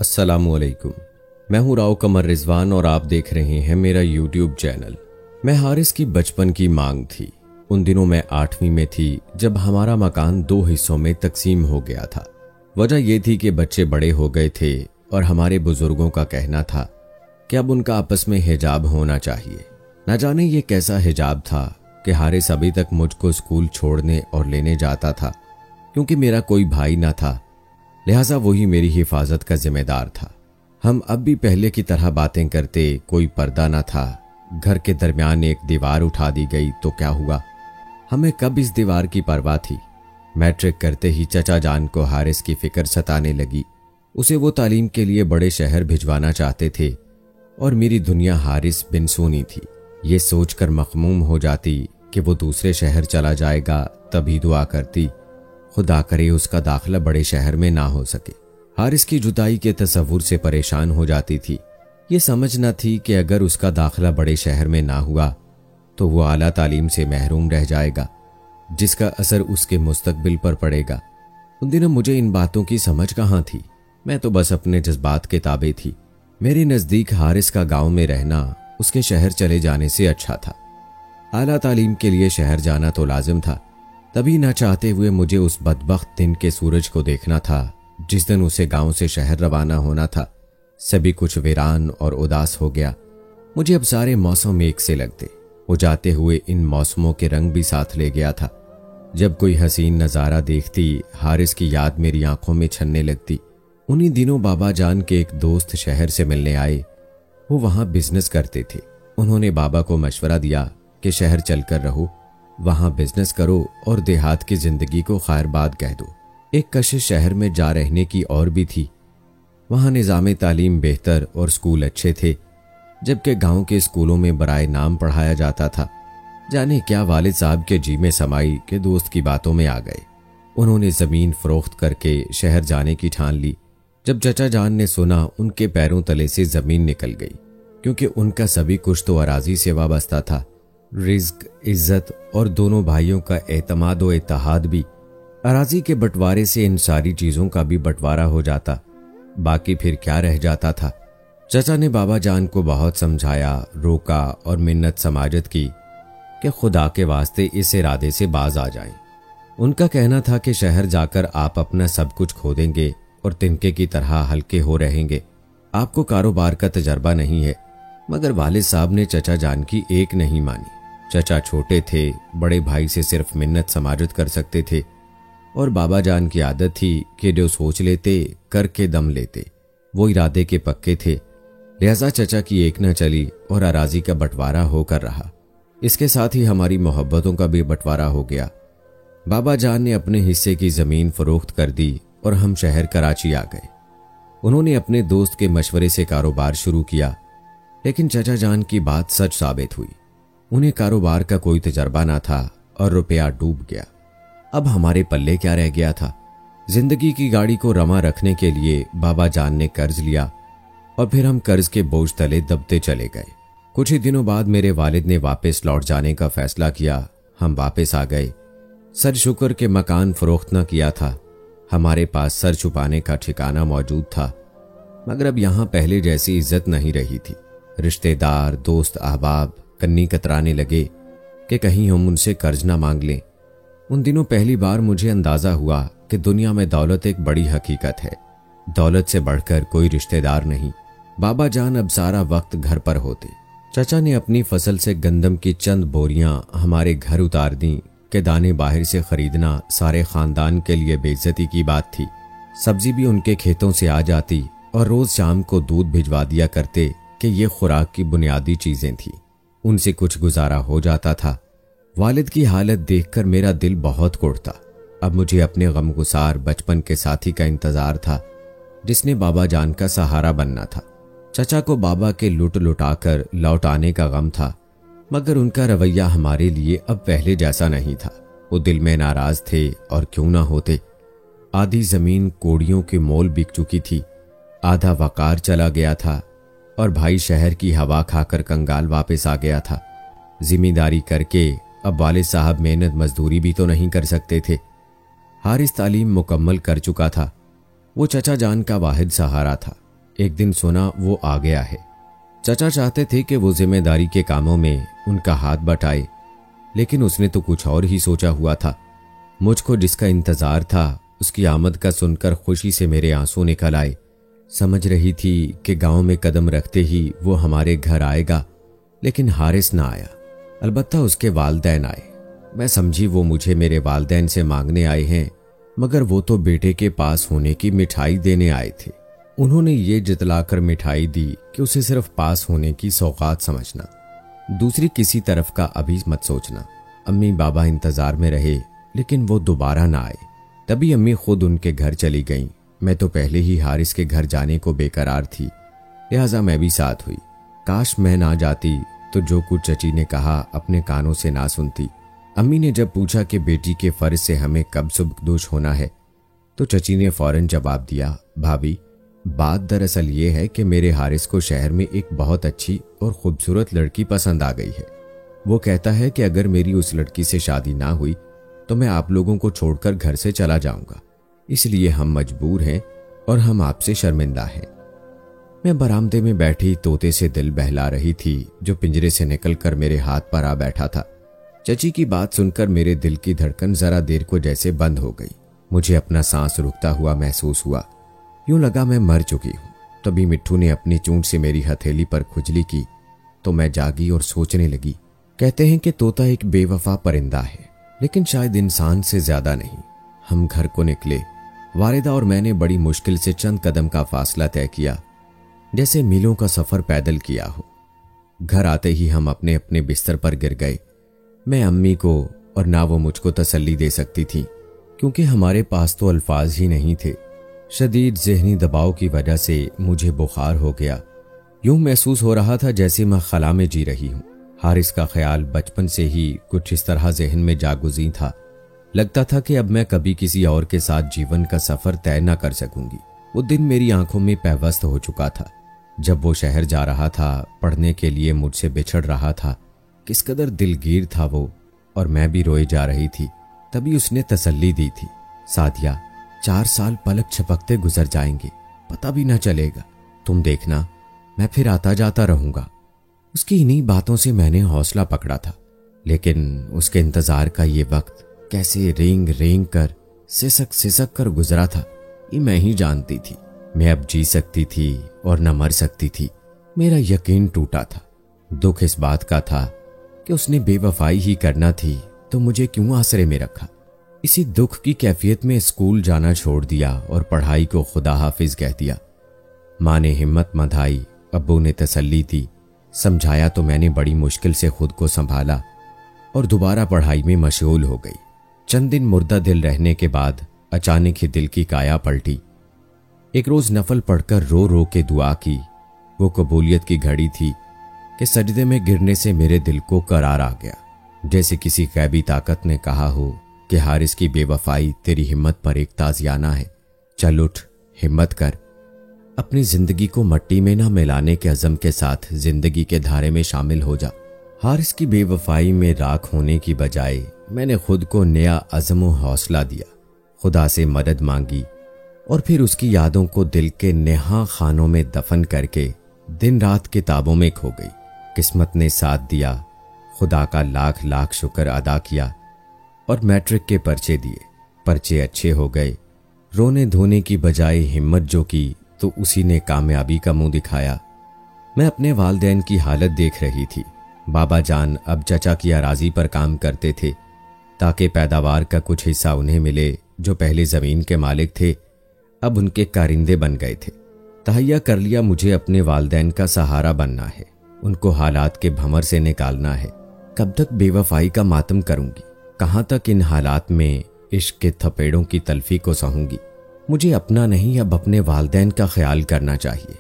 अस्सलामुअलैकुम। मैं हूं राव कमर रिजवान और आप देख रहे हैं मेरा यूट्यूब चैनल। मैं हारिस की बचपन की मांग थी। उन दिनों मैं 8वीं में थी जब हमारा मकान 2 हिस्सों में तकसीम हो गया था। वजह यह थी कि बच्चे बड़े हो गए थे और हमारे बुजुर्गों का कहना था कि अब उनका आपस में हिजाब होना चाहिए। न जाने ये कैसा हिजाब था कि हारिस अभी तक मुझको स्कूल छोड़ने और लेने जाता था। क्योंकि मेरा कोई भाई न था, लिहाजा वही मेरी हिफाजत का जिम्मेदार था। हम अब भी पहले की तरह बातें करते, कोई पर्दा न था। घर के दरमियान एक दीवार उठा दी गई तो क्या हुआ, हमें कब इस दीवार की परवाह थी। मैट्रिक करते ही चचा जान को हारिस की फिक्र सताने लगी। उसे वो तालीम के लिए बड़े शहर भिजवाना चाहते थे और मेरी दुनिया हारिस बिन सोनी थी। ये सोचकर मखमूम हो जाती कि वो दूसरे शहर चला जाएगा, तभी दुआ करती खुदा करे उसका दाखिला बड़े शहर में ना हो सके। हारिस की जुदाई के तसव्वुर से परेशान हो जाती थी। ये समझ न थी कि अगर उसका दाखिला बड़े शहर में ना हुआ तो वो आला तालीम से महरूम रह जाएगा, जिसका असर उसके मुस्तकबिल पर पड़ेगा। उन दिनों मुझे इन बातों की समझ कहाँ थी। मैं तो बस अपने जज्बात के ताबे थी। मेरे नज़दीक हारिस का गांव में रहना उसके शहर चले जाने से अच्छा था। आला तालीम के लिए शहर जाना तो लाजिम था। तभी न चाहते हुए मुझे उस बदबख्त दिन के सूरज को देखना था जिस दिन उसे गांव से शहर रवाना होना था। सभी कुछ वीरान और उदास हो गया। मुझे अब सारे मौसम एक से लगते। वो जाते हुए इन मौसमों के रंग भी साथ ले गया था। जब कोई हसीन नज़ारा देखती, हारिस की याद मेरी आंखों में छनने लगती। उन्हीं दिनों बाबा जान के एक दोस्त शहर से मिलने आए। वो वहां बिजनेस करते थे। उन्होंने बाबा को मशवरा दिया कि शहर चलकर रहो, वहां बिजनेस करो और देहात की जिंदगी को खैरबाद कह दो। एक कशिश शहर में जा रहने की और भी थी। वहां निज़ाम तालीम बेहतर और स्कूल अच्छे थे, जबकि गांव के स्कूलों में बराए नाम पढ़ाया जाता था। जाने क्या वालिद साहब के जी में समाई के दोस्त की बातों में आ गए। उन्होंने जमीन फरोख्त करके शहर जाने की ठान ली। जब चचा जान ने सुना, उनके पैरों तले से जमीन निकल गई, क्योंकि उनका सभी कुछ तो अराजी से वाबस्ता था। रिज्क, इज्जत और दोनों भाइयों का एतमाद व इत्तेहाद भी। अराजी के बंटवारे से इन सारी चीजों का भी बंटवारा हो जाता, बाकी फिर क्या रह जाता था। चचा ने बाबा जान को बहुत समझाया, रोका और मिन्नत समाजत की कि खुदा के वास्ते इस इरादे से बाज आ जाएं। उनका कहना था कि शहर जाकर आप अपना सब कुछ खो देंगे और तिनके की तरह हल्के हो रहेंगे। आपको कारोबार का तजर्बा नहीं है। मगर वालिद साहब ने चचा जान की एक नहीं मानी। चचा छोटे थे, बड़े भाई से सिर्फ मिन्नत समाजत कर सकते थे और बाबा जान की आदत थी कि जो सोच लेते करके दम लेते। वो इरादे के पक्के थे, लिहाजा चचा की एक न चली और अराजी का बंटवारा होकर रहा। इसके साथ ही हमारी मोहब्बतों का भी बंटवारा हो गया। बाबा जान ने अपने हिस्से की जमीन फरोख्त कर दी और हम शहर कराची आ गए। उन्होंने अपने दोस्त के मशवरे से कारोबार शुरू किया, लेकिन चचा जान की बात सच साबित हुई। उन्हें कारोबार का कोई तजर्बा ना था और रुपया डूब गया। अब हमारे पल्ले क्या रह गया था। जिंदगी की गाड़ी को रमा रखने के लिए बाबा जान ने कर्ज लिया और फिर हम कर्ज के बोझ तले दबते चले गए। कुछ ही दिनों बाद मेरे वालिद ने वापस लौट जाने का फैसला किया। हम वापस आ गए। सर शुक्र के मकान फरोख्त न किया था। हमारे पास सर छुपाने का ठिकाना मौजूद था, मगर अब यहां पहले जैसी इज्जत नहीं रही थी। रिश्तेदार, दोस्त, अहबाब कन्नी कतराने लगे कि कहीं हम उनसे कर्ज ना मांग लें। उन दिनों पहली बार मुझे अंदाजा हुआ कि दुनिया में दौलत एक बड़ी हकीकत है। दौलत से बढ़कर कोई रिश्तेदार नहीं। बाबा जान अब सारा वक्त घर पर होते। चचा ने अपनी फसल से गंदम की चंद बोरियां हमारे घर उतार दी कि दाने बाहर से खरीदना सारे खानदान के लिए बेइज्जती की बात थी। सब्जी भी उनके खेतों से आ जाती और रोज शाम को दूध भिजवा दिया करते कि ये खुराक की बुनियादी चीजें थी। उनसे कुछ गुजारा हो जाता था। वालिद की हालत देखकर मेरा दिल बहुत कुढ़ता। अब मुझे अपने गमगुसार बचपन के साथी का इंतजार था, जिसने बाबा जान का सहारा बनना था। चचा को बाबा के लुट लुटाकर लौट आने का गम था, मगर उनका रवैया हमारे लिए अब पहले जैसा नहीं था। वो दिल में नाराज थे और क्यों ना होते। आधी जमीन कोड़ियों के मोल बिक चुकी थी, आधा वकार चला गया था और भाई शहर की हवा खाकर कंगाल वापस आ गया था। जिम्मेदारी करके अब वालिद साहब मेहनत मजदूरी भी तो नहीं कर सकते थे। हारिस तालीम मुकम्मल कर चुका था। वो चचा जान का वाहिद सहारा था। एक दिन सुना वो आ गया है। चचा चाहते थे कि वो जिम्मेदारी के कामों में उनका हाथ बटाए, लेकिन उसने तो कुछ और ही सोचा हुआ था। मुझको जिसका इंतजार था उसकी आमद का सुनकर खुशी से मेरे आंसू निकल आए। समझ रही थी कि गांव में कदम रखते ही वो हमारे घर आएगा, लेकिन हारिस ना आया। अलबत्ता उसके वालिदैन आए। मैं समझी वो मुझे मेरे वालिदैन से मांगने आए हैं, मगर वो तो बेटे के पास होने की मिठाई देने आए थे। उन्होंने ये जितलाकर मिठाई दी कि उसे सिर्फ पास होने की सौगात समझना, दूसरी किसी तरफ का अभी मत सोचना। अम्मी बाबा इंतजार में रहे, लेकिन वो दोबारा ना आए। तभी अम्मी खुद उनके घर चली गईं। मैं तो पहले ही हारिस के घर जाने को बेकरार थी, लिहाजा मैं भी साथ हुई। काश मैं ना जाती तो जो कुछ चची ने कहा अपने कानों से ना सुनती। अम्मी ने जब पूछा कि बेटी के फर्ज से हमें कब सुबकदोश होना है, तो चची ने फौरन जवाब दिया, भाभी, बात दरअसल ये है कि मेरे हारिस को शहर में एक बहुत अच्छी और खूबसूरत लड़की पसंद आ गई है। वो कहता है कि अगर मेरी उस लड़की से शादी ना हुई तो मैं आप लोगों को छोड़कर घर से चला जाऊंगा, इसलिए हम मजबूर हैं और हम आपसे शर्मिंदा हैं। मैं बरामदे में बैठी तोते से दिल बहला रही थी जो पिंजरे से निकलकर मेरे हाथ पर आ बैठा था। चची की बात सुनकर मेरे दिल की धड़कन जरा देर को जैसे बंद हो गई। मुझे अपना सांस रुकता हुआ महसूस हुआ, यूं लगा मैं मर चुकी हूं। तभी मिट्ठू ने अपनी चूंट से मेरी हथेली पर खुजली की तो मैं जागी और सोचने लगी। कहते हैं कि तोता एक बेवफा परिंदा है, लेकिन शायद इंसान से ज्यादा नहीं। हम घर को निकले। वारिदा और मैंने बड़ी मुश्किल से चंद कदम का फासला तय किया, जैसे मीलों का सफर पैदल किया हो। घर आते ही हम अपने अपने बिस्तर पर गिर गए। मैं अम्मी को और ना वो मुझको तसल्ली दे सकती थी, क्योंकि हमारे पास तो अल्फाज ही नहीं थे। शदीद ज़हनी दबाव की वजह से मुझे बुखार हो गया। यूं महसूस हो रहा था जैसे मैं खला में जी रही हूं। हारिस का ख्याल बचपन से ही कुछ इस तरह जहन में जागुज़ी था। लगता था कि अब मैं कभी किसी और के साथ जीवन का सफर तय न कर सकूंगी। वो दिन मेरी आंखों में पैवस्त हो चुका था, जब वो शहर जा रहा था, पढ़ने के लिए मुझसे बिछड़ रहा था। किस कदर दिलगीर था वो, और मैं भी रोए जा रही थी। तभी उसने तसल्ली दी थी, सादिया, 4 साल पलक झपकते गुजर जाएंगे, पता भी ना चलेगा। तुम देखना, मैं फिर आता जाता रहूंगा। उसकी इन्हीं बातों से मैंने हौसला पकड़ा था, लेकिन उसके इंतजार का ये वक्त कैसे रेंग रेंग कर सिसक सिसक कर गुजरा था, ये मैं ही जानती थी। मैं अब जी सकती थी और न मर सकती थी। मेरा यकीन टूटा था। दुख इस बात का था कि उसने बेवफाई ही करना थी तो मुझे क्यों आसरे में रखा। इसी दुख की कैफियत में स्कूल जाना छोड़ दिया और पढ़ाई को खुदा हाफिज कह दिया। माँ ने हिम्मत बंधाई, अब्बू ने तसल्ली दी, समझाया तो मैंने बड़ी मुश्किल से खुद को संभाला और दोबारा पढ़ाई में मशगूल हो गई। चंद दिन मुर्दा दिल रहने के बाद अचानक ही दिल की काया पलटी। एक रोज नफल पढ़कर रो रो के दुआ की। वो कबूलियत की घड़ी थी कि सजदे में गिरने से मेरे दिल को करार आ गया, जैसे किसी गैबी ताकत ने कहा हो कि हारिस की बेवफाई तेरी हिम्मत पर एक ताजियाना है। चल उठ, हिम्मत कर, अपनी जिंदगी को मट्टी में ना मिलाने के अज़म के साथ जिंदगी के धारे में शामिल हो जा। हारिस की बेवफाई में राख होने की बजाय मैंने खुद को नया अज़म व हौसला दिया, खुदा से मदद मांगी और फिर उसकी यादों को दिल के नेहा खानों में दफन करके दिन रात किताबों में खो गई। किस्मत ने साथ दिया, खुदा का लाख लाख शुक्र अदा किया और मैट्रिक के पर्चे दिए। पर्चे अच्छे हो गए। रोने धोने की बजाय हिम्मत जो की तो उसी ने कामयाबी का मुंह दिखाया। मैं अपने वालिदैन की हालत देख रही थी। बाबा जान अब चचा की अराजी पर काम करते थे ताकि पैदावार का कुछ हिस्सा उन्हें मिले। जो पहले जमीन के मालिक थे अब उनके कारिंदे बन गए थे। तहैया कर लिया मुझे अपने वालिदैन का सहारा बनना है, उनको हालात के भंवर से निकालना है। कब तक बेवफाई का मातम करूंगी, कहां तक इन हालात में इश्क के थपेड़ों की तल्फी को सहूंगी। मुझे अपना नहीं अब अपने वालिदैन का ख्याल करना चाहिए,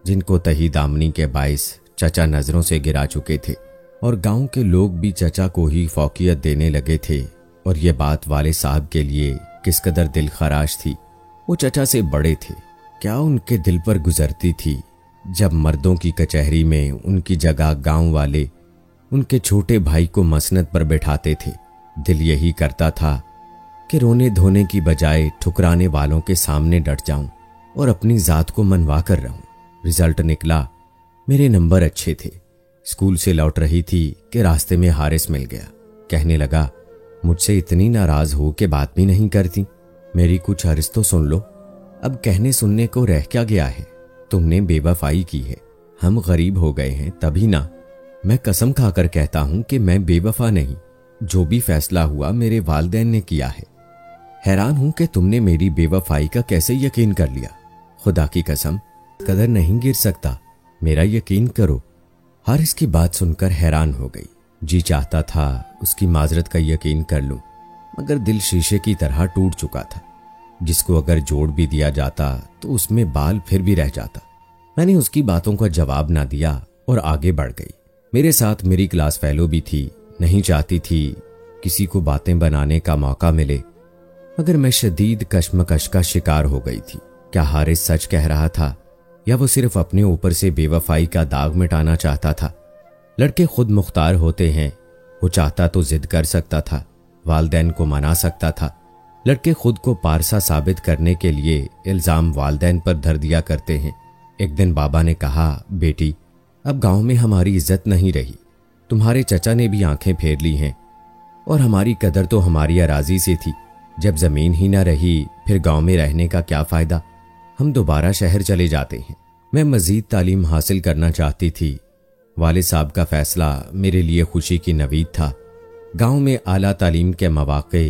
जिनको तही दामनी के बाइस चचा नजरों से गिरा चुके थे और गांव के लोग भी चचा को ही फौकियत देने लगे थे। और ये बात वाले साहब के लिए किस कदर दिल खराश थी। वो चचा से बड़े थे, क्या उनके दिल पर गुजरती थी जब मर्दों की कचहरी में उनकी जगह गांव वाले उनके छोटे भाई को मसनद पर बैठाते थे। दिल यही करता था कि रोने धोने की बजाय ठुकराने वालों के सामने डट जाऊं और अपनी जात को मनवा कर रहूं। रिजल्ट निकला, मेरे नंबर अच्छे थे। स्कूल से लौट रही थी कि रास्ते में हारिस मिल गया। कहने लगा, मुझसे इतनी नाराज हो के बात भी नहीं करती, मेरी कुछ अर्ज तो सुन लो। अब कहने सुनने को रह क्या गया है, तुमने बेवफाई की है, हम गरीब हो गए हैं तभी ना। मैं कसम खाकर कहता हूं कि मैं बेवफा नहीं, जो भी फैसला हुआ मेरे वालिदैन ने किया है। हैरान हूं कि तुमने मेरी बेवफाई का कैसे यकीन कर लिया। खुदा की कसम, कदर नहीं गिर सकता, मेरा यकीन करो। हारिस की बात सुनकर हैरान हो गई। जी चाहता था उसकी माजरत का यकीन कर लूं, मगर दिल शीशे की तरह टूट चुका था, जिसको अगर जोड़ भी दिया जाता तो उसमें बाल फिर भी रह जाता। मैंने उसकी बातों का जवाब ना दिया और आगे बढ़ गई। मेरे साथ मेरी क्लास फेलो भी थी, नहीं चाहती थी किसी को बातें बनाने का मौका मिले, मगर मैं शदीद कश्मकश का शिकार हो गई थी। क्या हारिस सच कह रहा था या वो सिर्फ अपने ऊपर से बेवफाई का दाग मिटाना चाहता था? लड़के खुद मुख्तार होते हैं, वो चाहता तो जिद कर सकता था, वालिदैन को मना सकता था। लड़के खुद को पारसा साबित करने के लिए इल्जाम वालिदैन पर धर दिया करते हैं। एक दिन बाबा ने कहा, बेटी अब गांव में हमारी इज्जत नहीं रही, तुम्हारे चचा ने भी आंखें फेर ली हैं, और हमारी कदर तो हमारी अराजी से थी। जब जमीन ही ना रही फिर गांव में रहने का क्या फायदा, हम दोबारा शहर चले जाते हैं। मैं मजीद तालीम हासिल करना चाहती थी। वालिद साहब का फैसला मेरे लिए खुशी की नवीद था। गांव में आला तालीम के मौके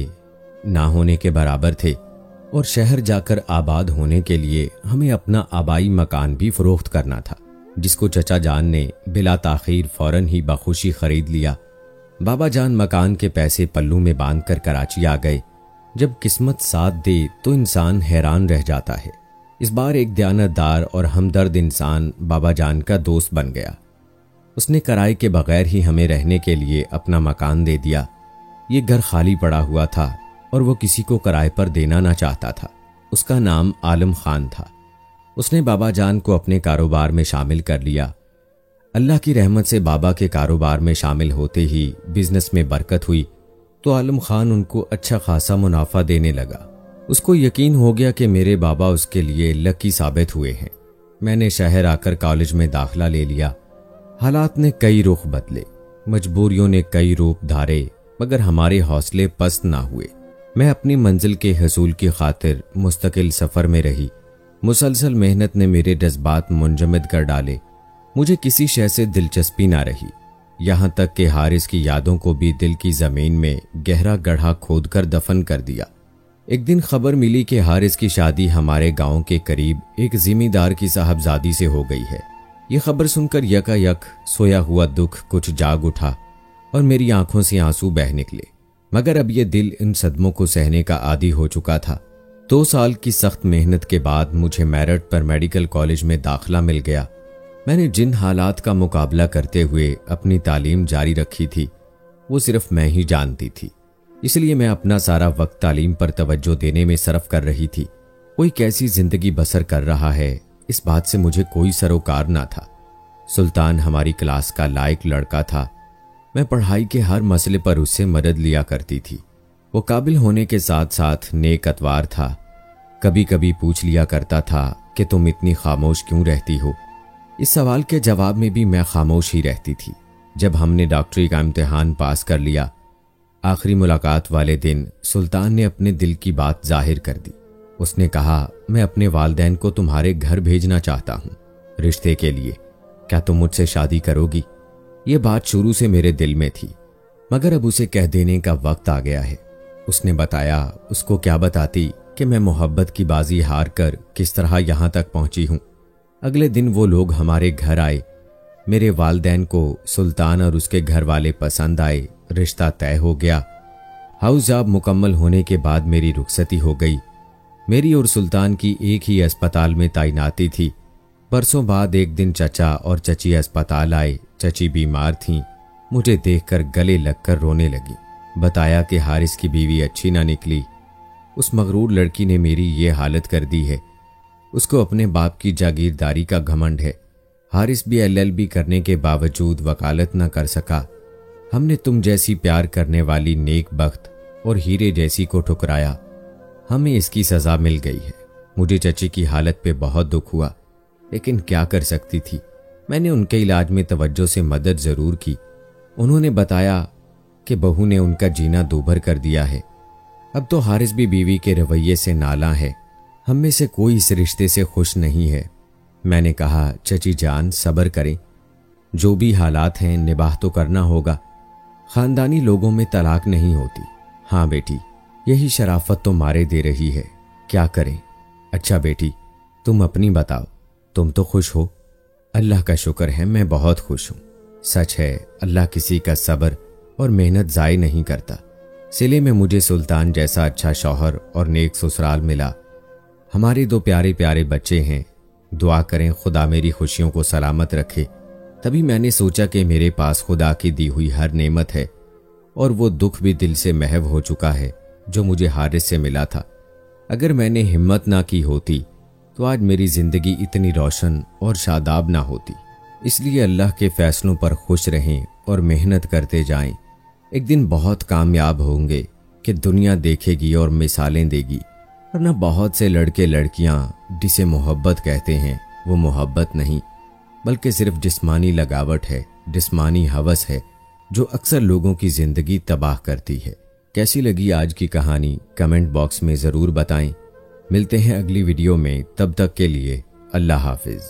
ना होने के बराबर थे, और शहर जाकर आबाद होने के लिए हमें अपना आबाई मकान भी फरोख्त करना था, जिसको चचा जान ने बिला ताखीर फौरन ही बखुशी खरीद लिया। बाबा जान मकान के पैसे पल्लू में बांधकर कराची आ गए। जब किस्मत साथ दे तो इंसान हैरान रह जाता है। इस बार एक दयानतदार और हमदर्द इंसान बाबा जान का दोस्त बन गया। उसने किराए के बगैर ही हमें रहने के लिए अपना मकान दे दिया। ये घर खाली पड़ा हुआ था और वो किसी को किराए पर देना ना चाहता था। उसका नाम आलम खान था। उसने बाबा जान को अपने कारोबार में शामिल कर लिया। अल्लाह की रहमत से बाबा के कारोबार में शामिल होते ही बिजनेस में बरकत हुई तो आलम खान उनको अच्छा खासा मुनाफा देने लगा। उसको यकीन हो गया कि मेरे बाबा उसके लिए लकी साबित हुए हैं। मैंने शहर आकर कॉलेज में दाखिला ले लिया। हालात ने कई रुख बदले, मजबूरियों ने कई रूप धारे, मगर हमारे हौसले पस्त ना हुए। मैं अपनी मंजिल के हसूल की खातिर मुस्तकिल सफर में रही। मुसलसल मेहनत ने मेरे जज्बात मुंजमद कर डाले। मुझे किसी शय से दिलचस्पी ना रही, यहां तक कि हारिस की यादों को भी दिल की जमीन में गहरा गड्ढा खोदकर दफन कर दिया। एक दिन खबर मिली कि हारिस की शादी हमारे गांव के करीब एक जिमीदार की साहबजादी से हो गई है। यह खबर सुनकर यकायक सोया हुआ दुख कुछ जाग उठा और मेरी आंखों से आंसू बह निकले। मगर अब यह दिल इन सदमों को सहने का आदी हो चुका था। 2 साल की सख्त मेहनत के बाद मुझे मेरिट पर मेडिकल कॉलेज में दाखिला मिल गया। मैंने जिन हालात का मुकाबला करते हुए अपनी तालीम जारी रखी थी वो सिर्फ मैं ही जानती थी, इसलिए मैं अपना सारा वक्त तालीम पर तवज्जो देने में सर्फ कर रही थी। कोई कैसी जिंदगी बसर कर रहा है इस बात से मुझे कोई सरोकार ना था। सुल्तान हमारी क्लास का लायक लड़का था। मैं पढ़ाई के हर मसले पर उससे मदद लिया करती थी। वो काबिल होने के साथ साथ नेक अतवार था। कभी कभी पूछ लिया करता था कि तुम इतनी खामोश क्यों रहती हो। इस सवाल के जवाब में भी मैं खामोश ही रहती थी। जब हमने डॉक्टरी का इम्तिहान पास कर लिया, आखिरी मुलाकात वाले दिन सुल्तान ने अपने दिल की बात जाहिर कर दी। उसने कहा, मैं अपने वालिदैन को तुम्हारे घर भेजना चाहता हूँ रिश्ते के लिए, क्या तुम मुझसे शादी करोगी? ये बात शुरू से मेरे दिल में थी, मगर अब उसे कह देने का वक्त आ गया है। उसने बताया, उसको क्या बताती कि मैं मोहब्बत की बाजी हार कर किस तरह यहां तक पहुंची हूं। अगले दिन वो लोग हमारे घर आए। मेरे वालिदैन को सुल्तान और उसके घर वाले पसंद आए। रिश्ता तय हो गया। हाउस जॉब मुकम्मल होने के बाद मेरी रुखसती हो गई। मेरी और सुल्तान की एक ही अस्पताल में तैनाती थी। बरसों बाद एक दिन चचा और चची अस्पताल आए। चची बीमार थीं। मुझे देखकर गले लगकर रोने लगी। बताया कि हारिस की बीवी अच्छी ना निकली। उस मगरूर लड़की ने मेरी ये हालत कर दी है। उसको अपने बाप की जागीरदारी का घमंड है। हारिस भी LLB करने के बावजूद वकालत न कर सका। हमने तुम जैसी प्यार करने वाली नेक बख्त और हीरे जैसी को ठुकराया। हमें इसकी सजा मिल गई है। मुझे चची की हालत पे बहुत दुख हुआ। लेकिन क्या कर सकती थी। मैंने उनके इलाज में तवज्जो से मदद जरूर की। उन्होंने बताया कि बहू ने उनका जीना दूभर कर दिया है। अब तो हारिस भी बीवी के रवैये से नाला है। हम में से कोई इस रिश्ते से खुश नहीं है। मैंने कहा, चची जान सब्र करें, जो भी हालात हैं निबाह तो करना होगा। खानदानी लोगों में तलाक नहीं होती। हाँ बेटी, यही शराफत तो मारे दे रही है, क्या करें। अच्छा बेटी, तुम अपनी बताओ, तुम तो खुश हो? अल्लाह का शुक्र है, मैं बहुत खुश हूं। सच है, अल्लाह किसी का सब्र और मेहनत जाय नहीं करता। सिले में मुझे सुल्तान जैसा अच्छा शौहर और नेक ससुराल मिला। हमारे 2 प्यारे प्यारे बच्चे हैं। दुआ करें खुदा मेरी खुशियों को सलामत रखे। तभी मैंने सोचा कि मेरे पास खुदा की दी हुई हर नेमत है और वो दुख भी दिल से महव हो चुका है जो मुझे हारिस से मिला था। अगर मैंने हिम्मत ना की होती तो आज मेरी जिंदगी इतनी रोशन और शादाब ना होती। इसलिए अल्लाह के फैसलों पर खुश रहें और मेहनत करते जाएं। एक दिन बहुत कामयाब होंगे कि दुनिया देखेगी और मिसालें देगी। वरना बहुत से लड़के लड़कियां जिसे मोहब्बत कहते हैं वो मोहब्बत नहीं, बल्कि सिर्फ जिस्मानी लगावट है, जिस्मानी हवस है जो अक्सर लोगों की जिंदगी तबाह करती है। कैसी लगी आज की कहानी कमेंट बॉक्स में ज़रूर बताएं। मिलते हैं अगली वीडियो में, तब तक के लिए अल्लाह हाफिज।